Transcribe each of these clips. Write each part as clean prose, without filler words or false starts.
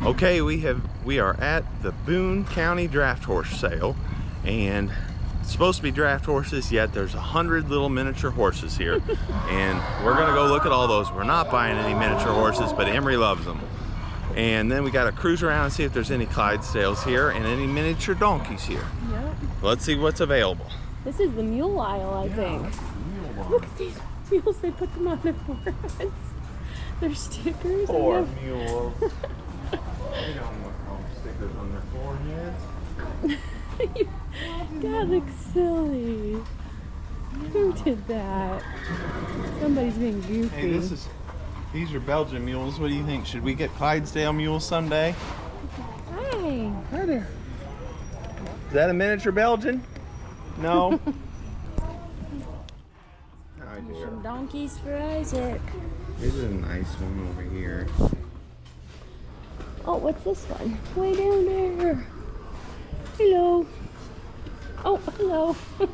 Okay, we are at the Boone County Draft Horse Sale, and it's supposed to be draft horses, yet there's 100 little miniature horses here, and we're gonna go look at all those. We're not buying any miniature horses, but Emery loves them. And then we gotta cruise around and see if there's any Clydesdales here and any miniature donkeys here. Yep. Let's see what's available. This is the mule aisle, I think. Look at these mules, they put them on their foreheads. They're stickers. Poor mules. They don't want stickers on their foreheads. That looks silly. Who did that? Somebody's being goofy. Hey, these are Belgian mules. What do you think? Should we get Clydesdale mules someday? Hi. Hi there. Is that a miniature Belgian? No. Hi there. Some donkeys for Isaac. This is a nice one over here. Oh, what's this one? Way down there. Hello. Oh, hello. Hey,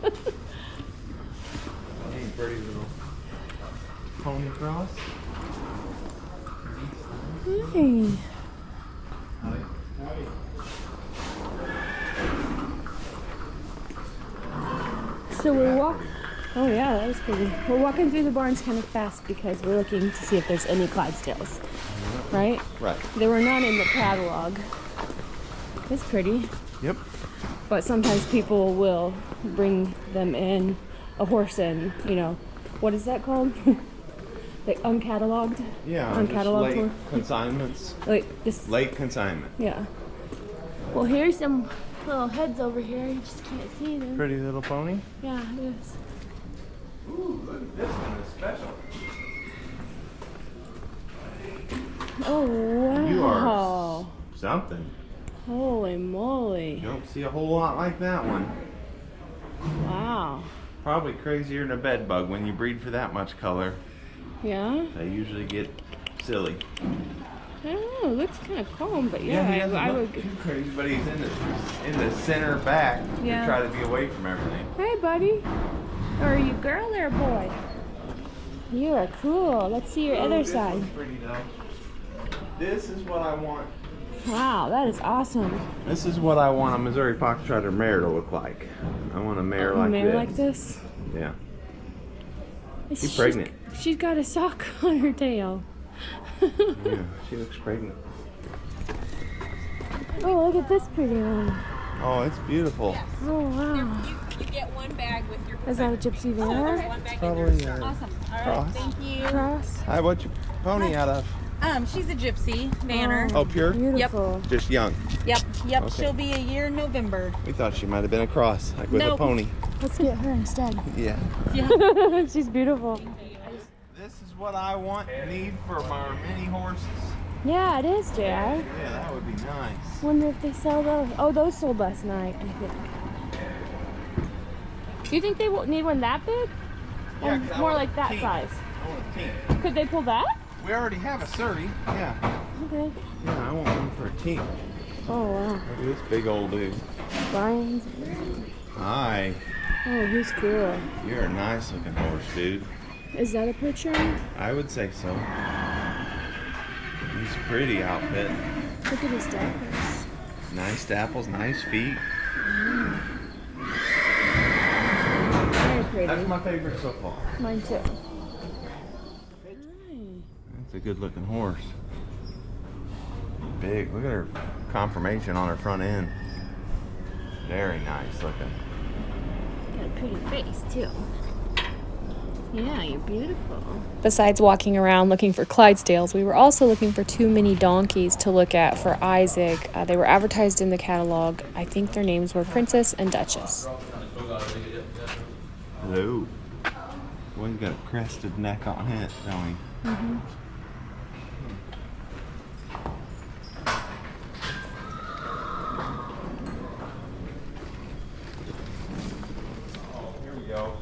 pretty little pony cross. Hi. So we're walking. Oh yeah, that was pretty. We're walking through the barns kind of fast because we're looking to see if there's any Clydesdales. Right? Right. There were none in the catalog. It's pretty. Yep. But sometimes people will bring them in a horse and, you know, what is that called? Like uncatalogued? Yeah, Uncatalogued just late horse? consignments. Like this. Late consignment. Yeah. Well, here's some little heads over here. You just can't see them. Pretty little pony. Yeah, it is. Ooh, look at this one. It's special. Oh, wow. You are something. Holy moly. You don't see a whole lot like that one. Wow. Probably crazier than a bed bug when you breed for that much color. Yeah? They usually get silly. I don't know. It looks kind of calm, but yeah, he doesn't I look would. too crazy, but he's in the center back Yeah. to try to be away from everything. Hey, buddy. Are you a girl or a boy? You are cool. Let's see your other This side. one's pretty though. This is what I want. Wow, that is awesome. This is what I want a Missouri Fox Trotter mare to look like. I want a mare like mare this. like this? Yeah. She's pregnant. She's got a sock on her tail. Yeah, she looks pregnant. Oh, look at this pretty one. Oh, it's beautiful. Yes. Oh, wow. You get one bag with your Is that a gypsy there? one bag Probably in your a Awesome. All right, cross. thank you. Cross. Hi, what's your pony out of? She's a gypsy banner. Oh, pure? Beautiful. Just young. Yep. Okay. She'll be a year in November. We thought she might have been a cross, like with a Nope. pony. Let's get her instead. Yeah. Yeah. She's beautiful. This is what I want and need for my mini horses. Yeah, it is, JR. Yeah, that would be nice. Wonder if they sell those. Oh, those sold last night, I think. Do you think they will need one that big? Yeah, Or 'cause I more want like a that team. size? I want a team. Could they pull that? We already have a Surrey. Yeah. Okay. Yeah, I want one for a team. Oh, wow. Look at this big old dude. Brian's. Hi. Oh, he's cool. You're a nice looking horse, dude. Is that a picture? I would say so. He's a pretty outfit. Look at his diapers. Nice dapples, nice feet. Very pretty. That's my favorite so far. Mine too. That's a good looking horse. Big. Look at her conformation on her front end. Very nice looking. Got a pretty face too. Yeah, you're beautiful. Besides walking around looking for Clydesdales, we were also looking for 2 mini donkeys to look at for Isaac. They were advertised in the catalog. I think their names were Princess and Duchess. Hello. Boy, he's got a crested neck on it, don't he? Mm-hmm. Oh, here we go.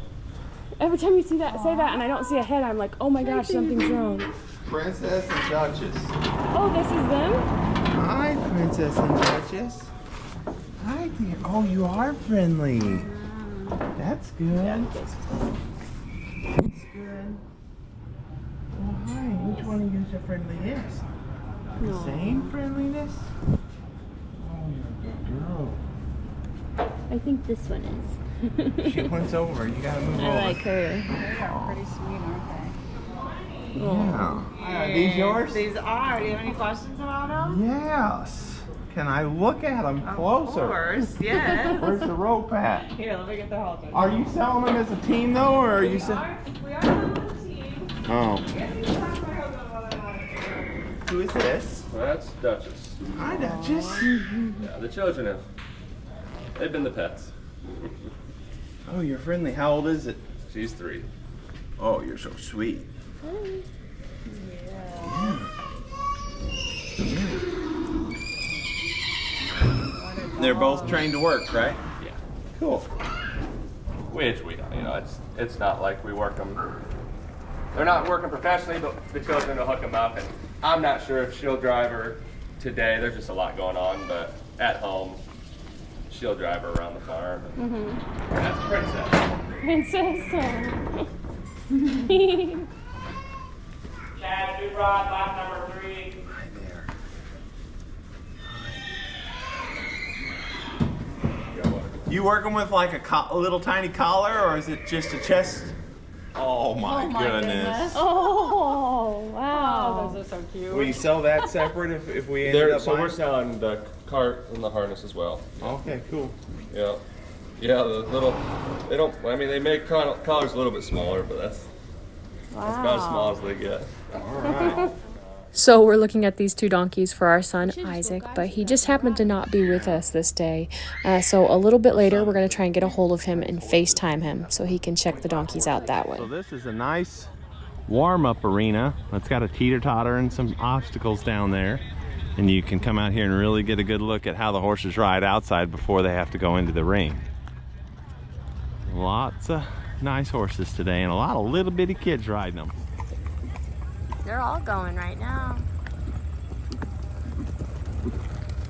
Every time you see that, say that, and I don't see a head, I'm like, oh my gosh, something's wrong. Princess and Duchess. Oh, this is them? Hi, Princess and Duchess. Hi, dear. Oh, you are friendly. That's good. That's good. Oh, hi. Which one of you is the friendliest? No. Same friendliness? I think this one is. She wants over. You gotta move over. I like her. They are pretty sweet, aren't they? Yeah. Are these yours? These are. Do you have any questions about them? Yes. Can I look at them closer? Of course, yes. Where's the rope at? Here, let me get the halter. Are you selling them as a team though, or are you selling? We are on the team. Oh. Who is this? That's Duchess. Hi, Duchess. Yeah, the children have. They've been the pets. Oh, you're friendly. How old is it? She's 3. Oh, you're so sweet. They're both trained to work, right? Yeah. Cool. Which it's not like we work them. They're not working professionally, but the children will hook them up, and I'm not sure if she'll drive her today. There's just a lot going on, but at home, she'll drive her around the farm. And that's Princess. Princess. Chad, we brought lap number 3. Hi there. You working with like a little tiny collar, or is it just a chest? Oh my, goodness. Oh, wow. Oh, those are so cute. Will you sell that separate if we ended up So we're buying? selling the cart and the harness as well. Okay, cool. Yeah. Yeah, the little, they make collars a little bit smaller, but that's about as small as they get. All right. So we're looking at these 2 donkeys for our son Isaac, but he just happened to not be with us this day. So a little bit later, we're going to try and get a hold of him and FaceTime him so he can check the donkeys out that way. So this is a nice warm-up arena. It's got a teeter-totter and some obstacles down there. And you can come out here and really get a good look at how the horses ride outside before they have to go into the ring. Lots of nice horses today and a lot of little bitty kids riding them. They're all going right now.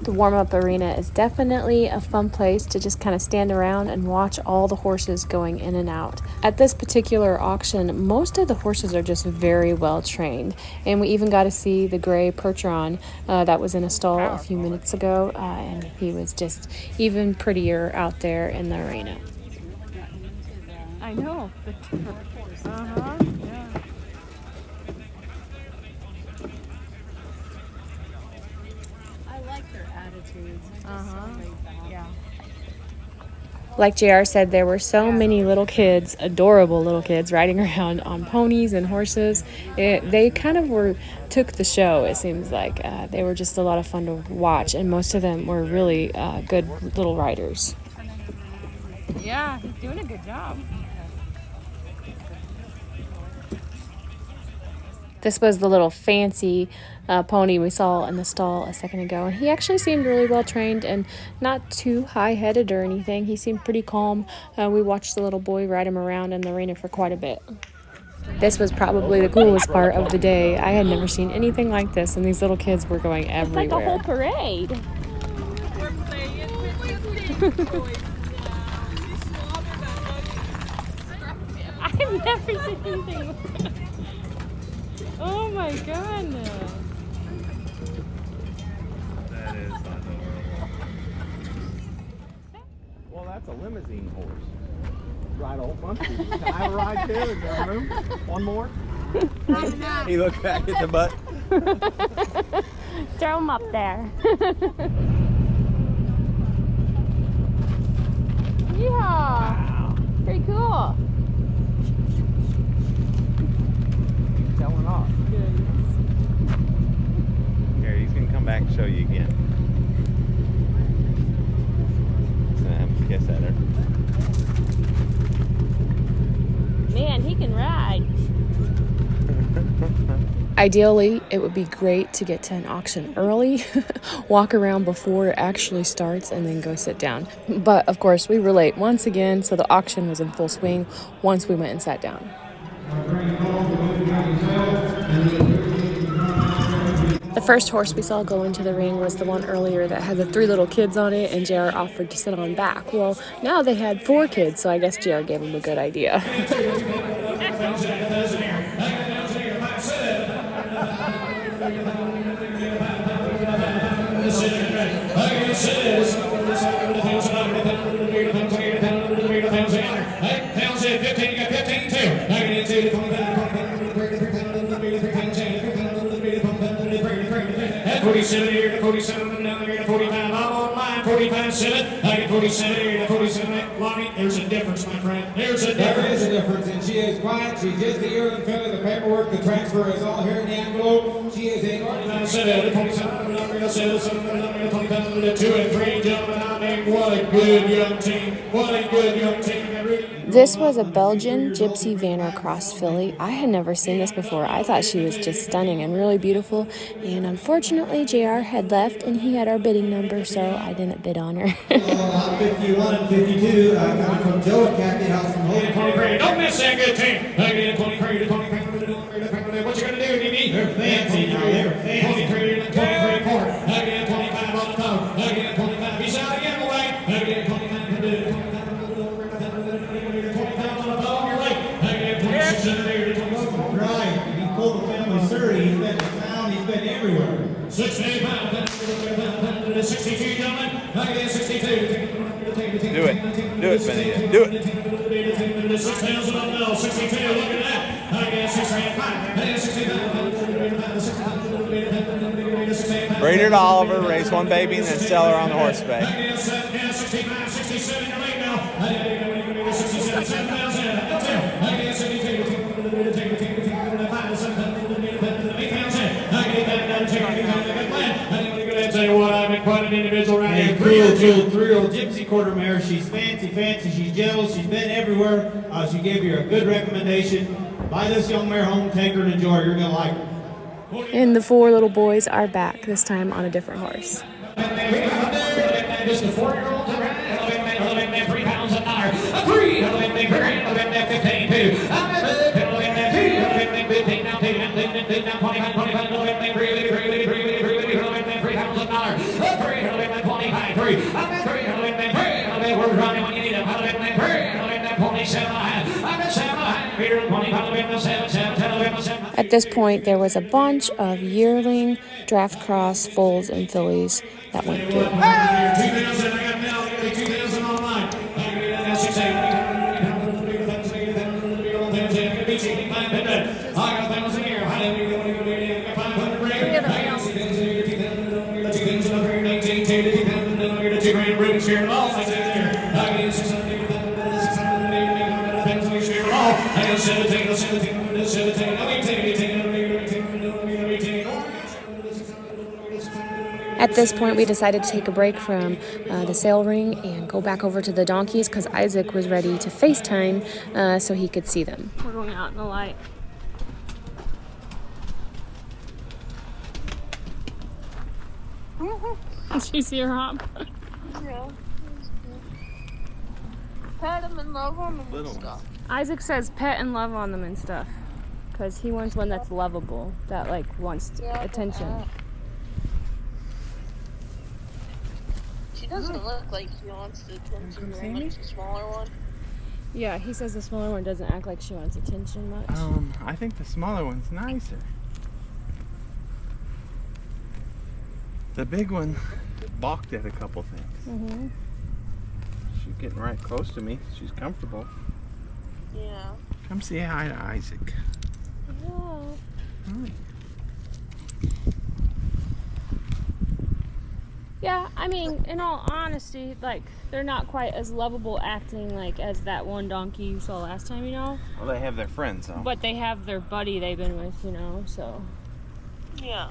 The warm-up arena is definitely a fun place to just kind of stand around and watch all the horses going in and out. At this particular auction, most of the horses are just very well trained, and we even got to see the gray Percheron that was in a stall a few minutes ago, and he was just even prettier out there in the arena. I know. Uh-huh. Yeah. I like their attitudes. Yeah. Like JR said, there were so many little kids, adorable little kids, riding around on ponies and horses. They kind of took the show, it seems like. They were just a lot of fun to watch, and most of them were really good little riders. Yeah, he's doing a good job. This was the little fancy pony we saw in the stall a second ago, and he actually seemed really well trained and not too high-headed or anything. He seemed pretty calm. We watched the little boy ride him around in the arena for quite a bit. This was probably the coolest part of the day. I had never seen anything like this, and these little kids were going everywhere. It's like a whole parade. I've never seen anything like that. Oh my goodness. That is adorable. Well, that's a limousine horse. Ride a whole bunch of these. Can I have a ride too? Is there room? One more? He looked back at the butt. Throw him up there. Yeehaw! Wow. Pretty cool. Selling off. Here, he's gonna come back and show you again. He's gonna have a kiss at her. Man, he can ride. Ideally, it would be great to get to an auction early, walk around before it actually starts, and then go sit down. But, of course, we were late once again, so the auction was in full swing once we went and sat down. The first horse we saw go into the ring was the one earlier that had the 3 little kids on it, and JR offered to sit on back. Well, now they had 4 kids, so I guess JR gave him a good idea. 47 here to 47, down here to 45. I'm on line 45-7. I get 47 here to 47. Lonnie, there's a difference, my friend. There's a difference. There is a difference, and she is quiet. She's just a year and filling the paperwork. The transfer is all here in the envelope. She is a 47, 2 and 3, gentlemen. I mean, what a good young team. What a good young team. This was a Belgian Gypsy Vanner Cross filly. I had never seen this before. I thought she was just stunning and really beautiful. And unfortunately, JR had left and he had our bidding number, so I didn't bid on her. 51 and 52 coming from Joe and Kathy House from Holy. Don't miss that good team. Again, 23 to 25. What you gonna do, DB? They're fancy now. They're fancy. 23 to 23 forward. Again, 25 on the top. Again, 25. He's out again away. Again, 25 to do. 25 on the top. You're late. Again, 26 to do. Right. He pulled the family Surrey. He's been in town. He's been everywhere. 65. 62, gentlemen. Again, 62. Do it. Do it, Benny. Do it. 6,000 on the 62. Look at that. Again, 65. Again, 65. Breed her to Oliver, raise one baby, and then sell her on the horse bay. Again, 65, 67. You're late now. Again, 67, 7,000. Again, 72. Tell you what, I've been quite an individual right here. Three-year-old gypsy quarter mare. She's fancy. She's jealous. She's been everywhere. She gave you a good recommendation. Buy this young mare home, take her and enjoy her. You're going to like her. And the 4 little boys are back, this time on a different horse. Just a 4-year-old to ride. 3 pounds an hour. 3, 15, 2. At this point, there was a bunch of yearling, draft cross, foals, and fillies that went through. 2,000, I got now, 2,000 online. At this point, we decided to take a break from the sale ring and go back over to the donkeys because Isaac was ready to FaceTime so he could see them. We're going out in the light. Did you see her hop? Yeah. Pet them and love on them and stuff. Isaac says pet and love on them and stuff. Because he wants one that's lovable, that like wants attention. She doesn't look like she wants the attention very much, the smaller one. Yeah, he says the smaller one doesn't act like she wants attention much. I think the smaller one's nicer. The big one balked at a couple things. Mm-hmm. She's getting right close to me. She's comfortable. Yeah. Come say hi to Isaac. Yeah. Hi. Yeah, I mean, in all honesty, like, they're not quite as lovable acting, like, as that one donkey you saw last time, you know? Well, they have their friends, though. But they have their buddy they've been with, you know, so. Yeah.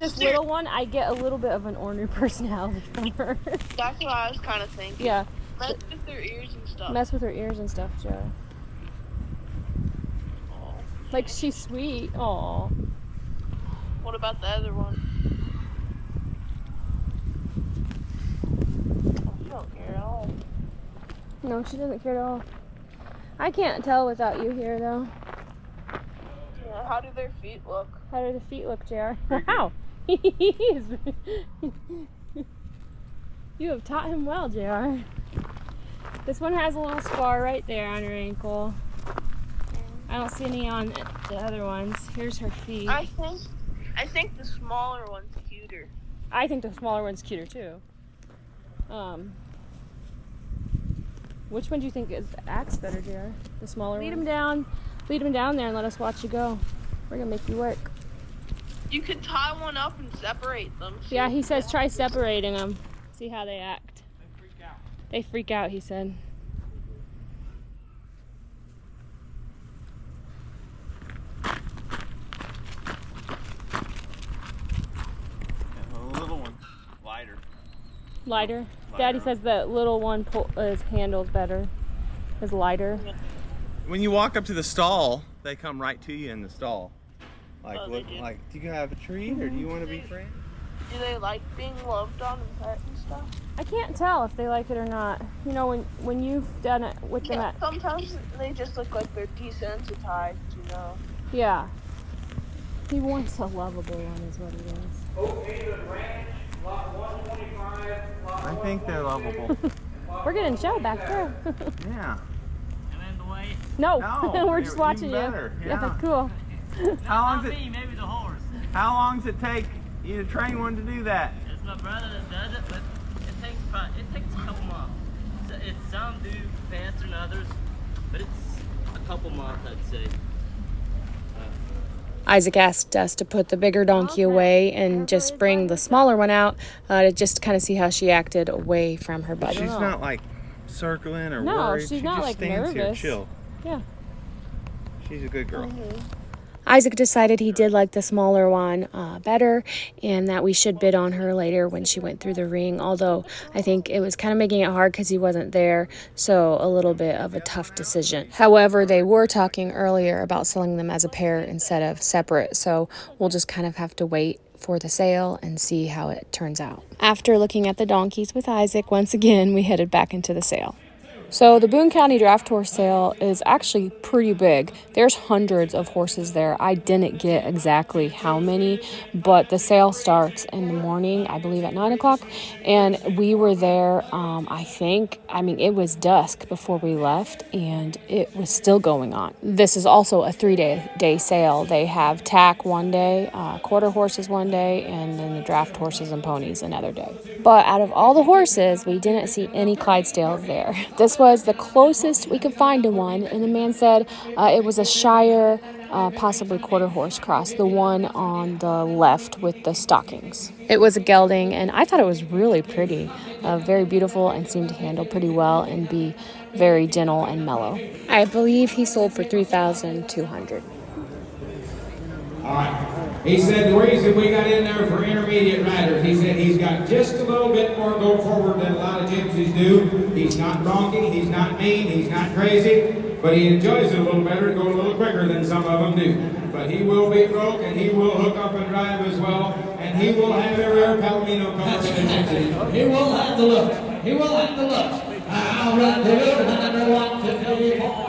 This little one, I get a little bit of an ornery personality from her. That's what I was kind of thinking. Yeah. Mess with their ears and stuff. Mess with her ears and stuff, Joe. Oh. Like, she's sweet. Aw. What about the other one? She don't care at all. No, she doesn't care at all. I can't tell without you here, though. Yeah, how do their feet look? How do the feet look, JR? Wow! You have taught him well, JR. This one has a little scar right there on her ankle. I don't see any on the other ones. Here's her feet. I think the smaller one's cuter. I think the smaller one's cuter too. Which one do you think acts better, JR? The smaller one? Lead him down there and let us watch you go. We're gonna make you work. You could tie one up and separate them. Yeah, he says try separating them. See how they act. They freak out. They freak out, he said. The little one, lighter. Lighter? Daddy says the little one his handle's better. Is lighter. When you walk up to the stall, they come right to you in the stall. Like, Oh, look, they do. like, do you have a treat or do you want to be friends? Do they like being loved on and pet and stuff? I can't tell if they like it or not. You know, when you've done it with them Yeah, at... sometimes they just look like they're desensitized, you know. Yeah. He wants a lovable one is what he is. Oakhaven Ranch, lot 125, lot I think they're lovable. We're getting show back there. Yeah. Am I in the way? No, No, we're just even watching better, you. yeah. Cool. How long Not does it? me, maybe the horse. How long does it take you to train one to do that? It's my brother that does it, but it takes a couple months. It's some do faster than others, but it's a couple months, I'd say. Isaac asked us to put the bigger donkey away and just bring the smaller one out to just kind of see how she acted away from her buddy. She's not like circling or No, worried. she's she not, just like, stands here nervous. chill. Yeah. She's a good girl. Isaac decided he did like the smaller one better and that we should bid on her later when she went through the ring, although I think it was kind of making it hard because he wasn't there, so a little bit of a tough decision. However, they were talking earlier about selling them as a pair instead of separate, so we'll just kind of have to wait for the sale and see how it turns out. After looking at the donkeys with Isaac, once again, we headed back into the sale. So the Boone County Draft Horse Sale is actually pretty big. There's hundreds of horses there. I didn't get exactly how many, but the sale starts in the morning, I believe at 9 o'clock. And we were there, it was dusk before we left and it was still going on. This is also a 3-day sale. They have tack one day, quarter horses one day, and then the draft horses and ponies another day. But out of all the horses, we didn't see any Clydesdales there. This was the closest we could find to one, and the man said it was a Shire, possibly quarter horse cross, the one on the left with the stockings. It was a gelding, and I thought it was really pretty, very beautiful, and seemed to handle pretty well and be very gentle and mellow. I believe he sold for $3,200. All right. He said the reason we got in there for intermediate riders, he said he's got just a little bit more go forward than a lot of gypsies do. He's not bronky, he's not mean, he's not crazy, but he enjoys it a little better to go a little quicker than some of them do. But he will be broke and he will hook up and drive as well, and he will have every Palomino car in the gypsy. He will have the looks. He will have the looks. I'll run to it, and 1, 2, 3, 4.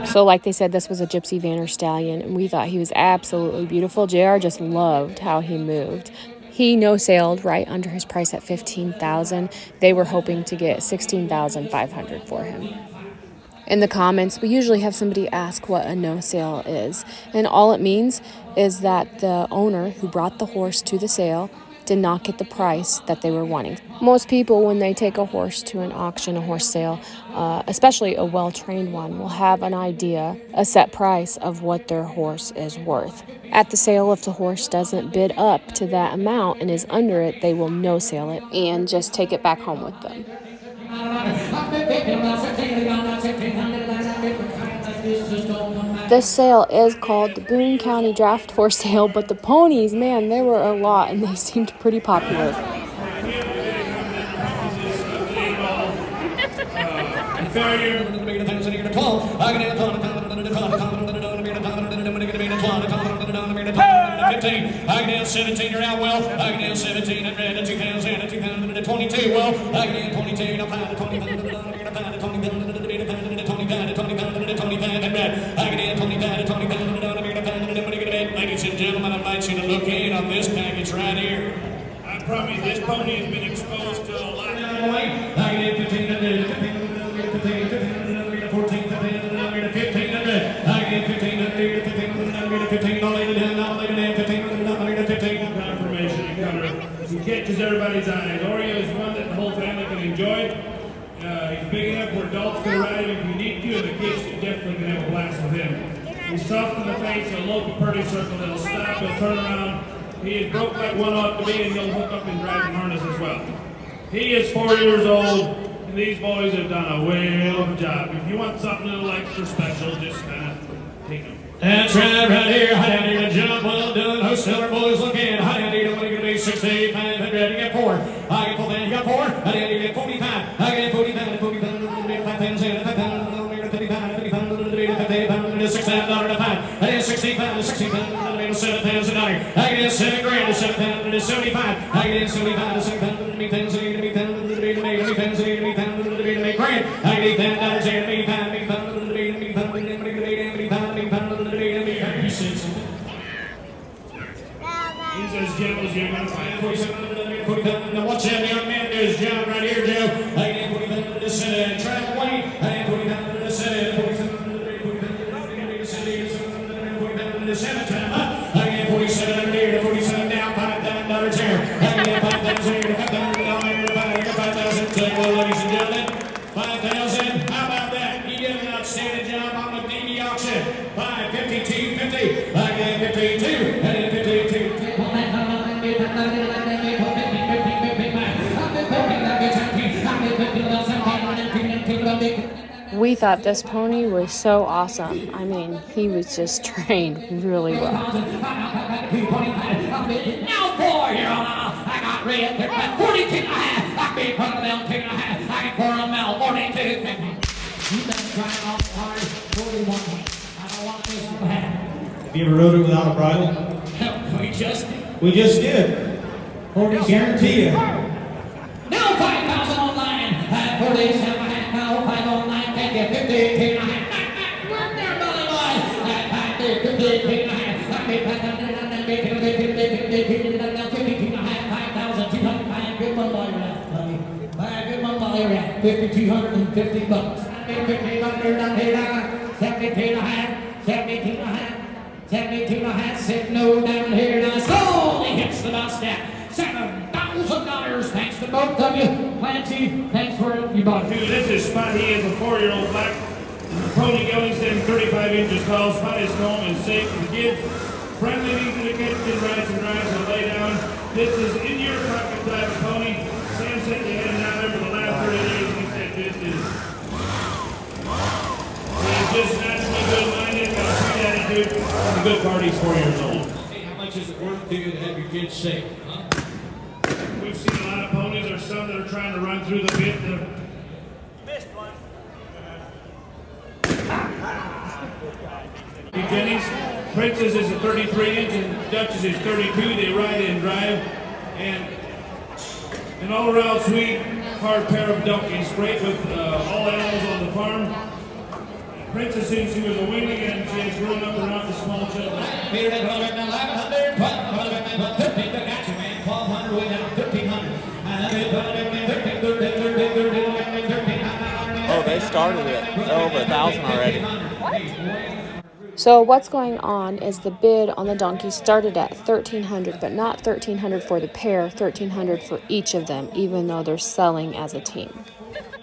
So like they said, this was a Gypsy Vanner stallion, and we thought he was absolutely beautiful. JR just loved how he moved. He no-sailed right under his price at $15,000. They were hoping to get $16,500 for him. In the comments, we usually have somebody ask what a no-sale is, and all it means is that the owner who brought the horse to the sale did not get the price that they were wanting. Most people, when they take a horse to an auction, a horse sale, especially a well-trained one, will have an idea, a set price of what their horse is worth. At the sale, if the horse doesn't bid up to that amount and is under it, they will no-sale it and just take it back home with them. This sale is called the Boone County Draft Horse Sale, but the ponies, man, there were a lot and they seemed pretty popular. I can down 17, you're out well. I can down 17 and red, 2000, 2022. Well, I can down 22, and I'm fine to 20, 20, 20, 20, 25 and red. I can down 25 to 20, ladies and gentlemen, I invite you to look in on this package right here. I promise this pony has been exposed to a lot of weight. I can down 15, 14, 15, I can 15, I'll lay it down, I'll lay it down, 15, confirmation. He catches everybody's eyes. Oreo is one that the whole family can enjoy. He's big enough where adults can ride him if you need to, and the kids definitely can have a blast with him. He's soft in the face, he'll lope a pretty circle, he'll stop, he'll turn around. He is broke like one ought to be, and he'll hook up and drive the harness as well. He is 4 years old, and these boys have done a whale of a job. If you want something a little extra special, just kind of take them. That's right here. High down here, the job well done. Homestead boys look in. High down here, what are you going to be? 6,500. You get 4. I get 4, then you got 4. High down here, you get 45. I get 45, 45, 55, $6,000 to 5. I get 65 to 65, $7,000. I get 7 grand to 7,000 to 75. I get 75 to 7,000 to 8,000 to 8,000 to 8,000 to 8,000 to 8,000 grand. I get $8,000 to 85, 85 to 85 to 85. He said something. He's as gentle as you're going to find. 47, now watch that young man do his job right here, Joe. I get 47 to the center, track away. I get 47 to the center, 47 to the center, time up. I get 47 under here, 47 down, $5,000 here. I get 5,000 here, $5,000 here, $5,000. Take one, ladies and gentlemen. 5,000. How about that? He did an outstanding job on the DD auction. 552, 50. I get 52. I get 52. We thought this pony was so awesome. I mean, he was just trained really well. Now, boy, Your Honor, I got red. They're at 42 and a half. I can put them down 2 and a half. I can pour them out 42. You've been trying off hard 41. I don't want this to happen. Have you ever rode it without a bridle? We just did. We just did. Guarantee you. Now 5,000 online. 47 and a half. Now 5 online. Can get 52 and a half. Work there, Billy Boy. 52 and a half. 5,200. Good one while you're at, buddy. Good one while you're at. $5,250. $5,200. 72 and a half. 72 and a half. 72 and a half. Said no down here. Now slowly hits the bus down. $7,000. Thanks to both of you. Clancy, thanks for your body. This is Spotty. He is a 4-year-old black pony gelding, standing 35 inches tall. Spotty's home is safe for the kids. Friendly, easy to catch, kid rides and drives and lay down. This is in your pocket type of pony. Sam said he had him down there for the last 30 days, and he said this is. He's just naturally good-minded, got a sweet attitude, and a good party. He's 4 years old. Hey, how much is it worth to you to have your kids safe? Huh? We've seen a lot of ponies. There's some that are trying to run through the pit. Missed one. Jenny's Princess is a 33-inch and Duchess is 32. They ride and drive, and an all-around sweet, hard pair of donkeys. Great with all animals on the farm. Princess, since she was a weanling, and she has grown up around the small children. Oh, they started it. They're over 1,000 already. So what's going on is the bid on the donkey started at $1,300, but not $1,300 for the pair, $1,300 for each of them, even though they're selling as a team.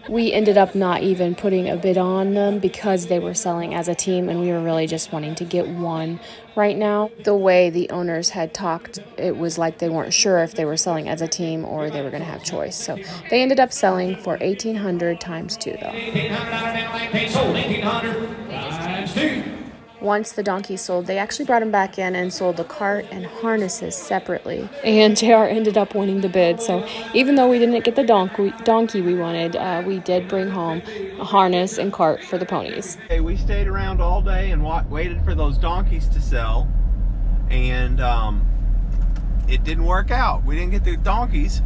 We ended up not even putting a bid on them because they were selling as a team, and we were really just wanting to get one right now. The way the owners had talked, it was like they weren't sure if they were selling as a team or they were going to have choice. So they ended up selling for $1,800 times 2, though. Once the donkey sold, they actually brought him back in and sold the cart and harnesses separately. And JR ended up winning the bid. So even though we didn't get the donkey we wanted, we did bring home a harness and cart for the ponies. Hey, we stayed around all day and waited for those donkeys to sell, and it didn't work out. We didn't get the donkeys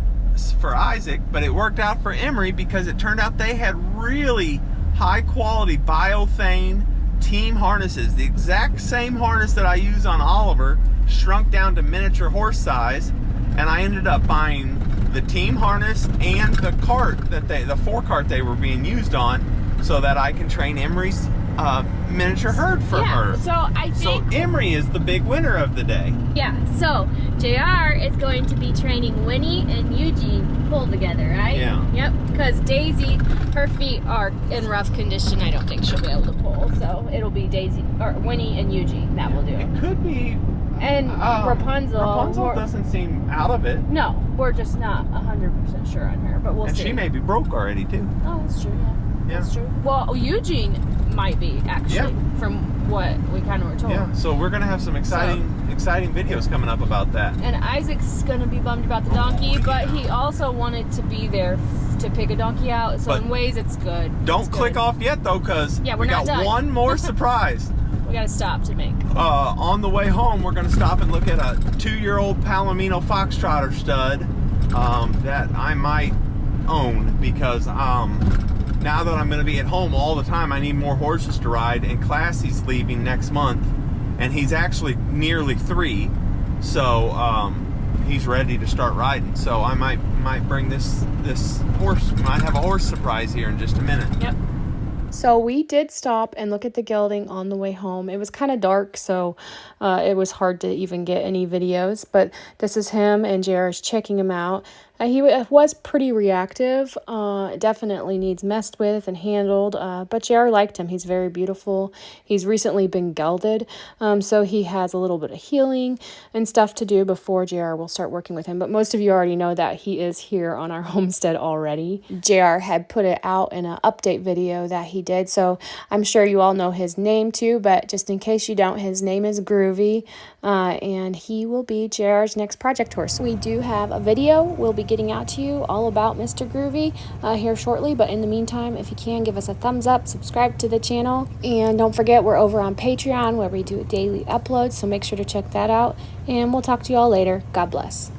for Isaac, but it worked out for Emery because it turned out they had really high quality biothane team harnesses, the exact same harness that I use on Oliver, shrunk down to miniature horse size, and I ended up buying the team harness and the cart that the forecart they were being used on, so that I can train Emery's miniature herd for her. So I think. So Emery is the big winner of the day. Yeah. So JR is going to be training Winnie and Eugene pull together, right? Yeah. Yep. Because Daisy, her feet are in rough condition. I don't think she'll be able to pull. So it'll be Daisy or Winnie and Eugene that will do it. It could be. And Rapunzel. Rapunzel doesn't seem out of it. No, we're just not 100% sure on her, but we'll And see. she may be broke already too. Oh, that's true. Yeah. That's true. Well, Eugene might be actually, from what we kind of were told. Yeah. So we're gonna have some exciting videos coming up about that. And Isaac's gonna be bummed about the donkey, but he also wanted to be there to pick a donkey out. So But in ways, it's good. Don't click off yet though, because Yeah, we're we not got done. one more surprise. We gotta stop to make. On the way home, we're gonna stop and look at a 2-year-old Palomino Foxtrotter stud that I might own, because now that I'm gonna be at home all the time, I need more horses to ride, and Classy's leaving next month, and he's actually nearly 3, so he's ready to start riding. So I might bring this horse. We might have a horse surprise here in just a minute. Yep. So we did stop and look at the gelding on the way home. It was kind of dark, so it was hard to even get any videos. But this is him, and JR is checking him out. He was pretty reactive. Definitely needs messed with and handled. But JR liked him. He's very beautiful. He's recently been gelded, so he has a little bit of healing and stuff to do before JR will start working with him. But most of you already know that he is here on our homestead already. JR had put it out in an update video that he did, so I'm sure you all know his name too, but just in case you don't, his name is Groovy, and he will be JR's next project horse. We do have a video we'll be getting out to you all about Mr. Groovy here shortly, but in the meantime, if you can, give us a thumbs up, subscribe to the channel, and don't forget we're over on Patreon where we do a daily upload, so make sure to check that out, and we'll talk to you all later. God bless.